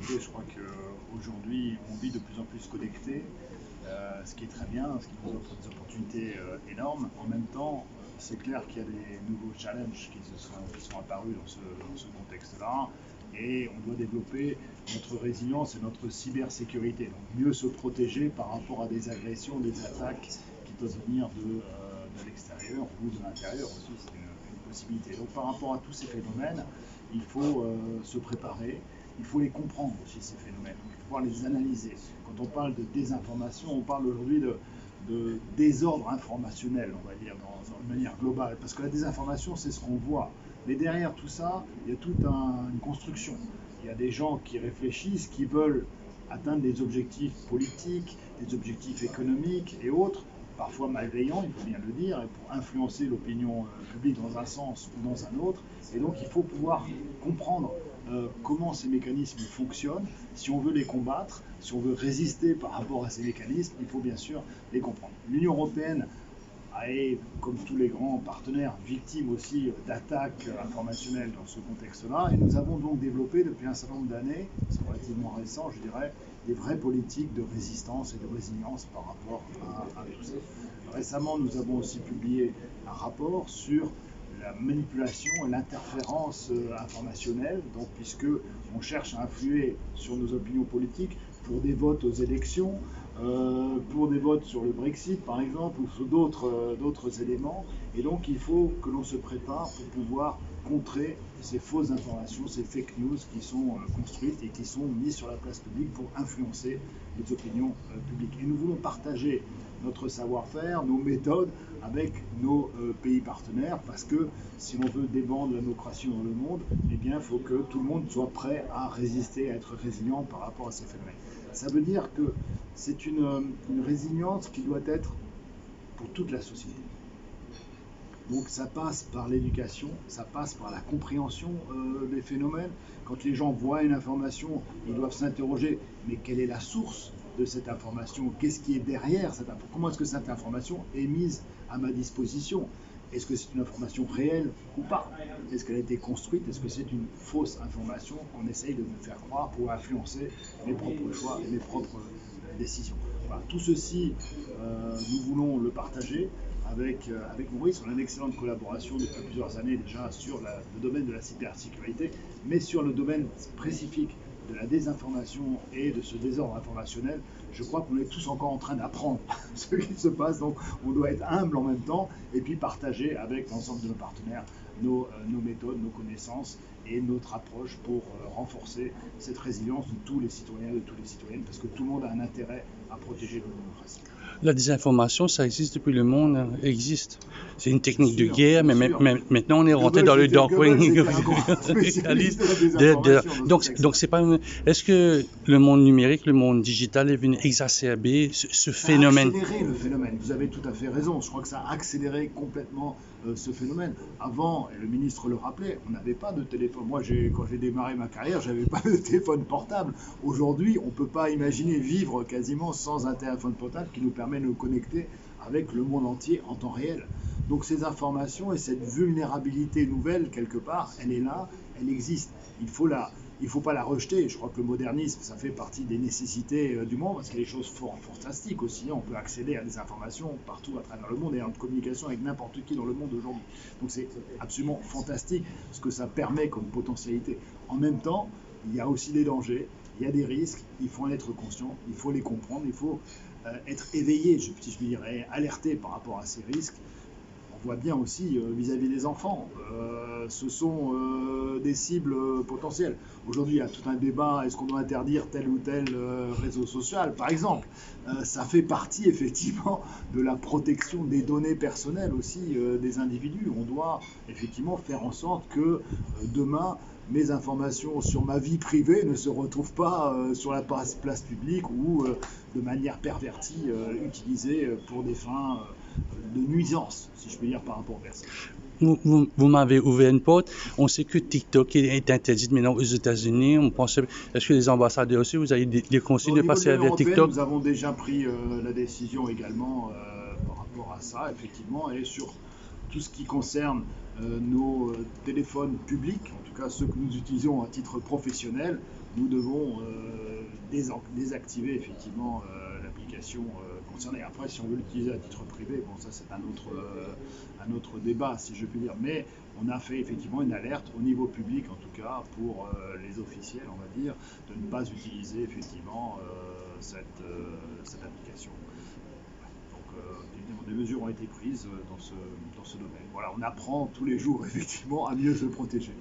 écoutez, je crois qu'aujourd'hui, on vit de plus en plus connecté, ce qui est très bien, ce qui nous offre des opportunités énormes. En même temps, c'est clair qu'il y a des nouveaux challenges qui sont apparus dans ce contexte-là, et on doit développer notre résilience et notre cybersécurité. Donc mieux se protéger par rapport à des agressions, des attaques qui peuvent venir de l'extérieur ou de l'intérieur aussi, c'est une possibilité. Donc par rapport à tous ces phénomènes, il faut se préparer, il faut les comprendre aussi ces phénomènes, il faut pouvoir les analyser. Quand on parle de désinformation, on parle aujourd'hui de désordre informationnel, on va dire, de manière globale, parce que la désinformation, c'est ce qu'on voit. Mais derrière tout ça, il y a toute une construction. Il y a des gens qui réfléchissent, qui veulent atteindre des objectifs politiques, des objectifs économiques et autres, parfois malveillants, il faut bien le dire, pour influencer l'opinion publique dans un sens ou dans un autre. Et donc il faut pouvoir comprendre comment ces mécanismes fonctionnent. Si on veut les combattre, si on veut résister par rapport à ces mécanismes, il faut bien sûr les comprendre. L'Union européenne est, comme tous les grands partenaires, victime aussi d'attaques informationnelles dans ce contexte-là. Et nous avons donc développé depuis un certain nombre d'années, c'est relativement récent, je dirais, des vraies politiques de résistance et de résilience par rapport à tout ça. Récemment, nous avons aussi publié un rapport sur la manipulation et l'interférence informationnelle, donc puisque on cherche à influer sur nos opinions politiques pour des votes aux élections, pour des votes sur le Brexit par exemple, ou sur d'autres éléments. Et donc il faut que l'on se prépare pour pouvoir contrer ces fausses informations, ces fake news qui sont construites et qui sont mises sur la place publique pour influencer les opinions publiques. Et nous voulons partager notre savoir-faire, nos méthodes avec nos pays partenaires, parce que si l'on veut défendre la démocratie dans le monde, eh bien, il faut que tout le monde soit prêt à résister, à être résilient par rapport à ces phénomènes. Ça veut dire que c'est une résilience qui doit être pour toute la société. Donc ça passe par l'éducation, ça passe par la compréhension des phénomènes. Quand les gens voient une information, ils doivent s'interroger, mais quelle est la source de cette information? Qu'est-ce qui est derrière cette information? Comment est-ce que cette information est mise à ma disposition? Est-ce que c'est une information réelle ou pas? Est-ce qu'elle a été construite? Est-ce que c'est une fausse information qu'on essaye de me faire croire pour influencer mes propres choix et mes propres décisions? Voilà. Tout ceci, nous voulons le partager avec Maurice. On a une excellente collaboration depuis plusieurs années déjà sur le domaine de la cybersécurité, mais sur le domaine spécifique de la désinformation et de ce désordre informationnel, je crois qu'on est tous encore en train d'apprendre ce qui se passe, donc on doit être humble en même temps et puis partager avec l'ensemble de nos partenaires nos méthodes, nos connaissances et notre approche pour renforcer cette résilience de tous les citoyens et de toutes les citoyennes, parce que tout le monde a un intérêt à protéger notre démocratie. La désinformation, ça existe depuis le monde existe. C'est une technique de guerre, mais maintenant on est rentré dans le dark wing. Donc c'est pas. Est-ce que le monde numérique, le monde digital est venu exacerber ce phénomène? Accélérer le phénomène. Vous avez tout à fait raison. Je crois que ça a accéléré complètement ce phénomène. Avant, et le ministre le rappelait, on n'avait pas de téléphone. Moi, quand j'ai démarré ma carrière, j'avais pas de téléphone portable. Aujourd'hui, on peut pas imaginer vivre quasiment sans un téléphone portable qui nous permet de nous connecter avec le monde entier en temps réel. Donc ces informations et cette vulnérabilité nouvelle, quelque part, elle est là, elle existe. Il faut pas la rejeter. Je crois que le modernisme, ça fait partie des nécessités du monde, parce qu'il y a des choses fantastiques aussi. On peut accéder à des informations partout à travers le monde et en communication avec n'importe qui dans le monde aujourd'hui. Donc c'est absolument fantastique ce que ça permet comme potentialité. En même temps, il y a aussi des dangers, il y a des risques, il faut en être conscient, il faut les comprendre, il faut être éveillé, si je puis dire, et alerté par rapport à ces risques. On voit bien aussi vis-à-vis des enfants, ce sont des cibles potentielles. Aujourd'hui, il y a tout un débat, est-ce qu'on doit interdire tel ou tel réseau social, par exemple. Ça fait partie effectivement de la protection des données personnelles aussi des individus. On doit effectivement faire en sorte que demain, mes informations sur ma vie privée ne se retrouvent pas sur la place publique ou de manière pervertie utilisée pour des fins de nuisance, si je peux dire, par rapport aux personnes. Vous m'avez ouvert une porte. On sait que TikTok est interdit maintenant aux États-Unis. Est-ce que les ambassadeurs aussi, vous avez des conseils de passer via TikTok? Nous avons déjà pris la décision également par rapport à ça, effectivement, et sur tout ce qui concerne nos téléphones publics, en tout cas ceux que nous utilisons à titre professionnel, nous devons désactiver effectivement l'application concernée. Après, si on veut l'utiliser à titre privé, bon, ça c'est un autre débat, si je puis dire. Mais on a fait effectivement une alerte au niveau public, en tout cas, pour les officiels, on va dire, de ne pas utiliser effectivement cette application. Donc, évidemment, des mesures ont été prises dans ce domaine. Voilà, on apprend tous les jours effectivement à mieux se protéger.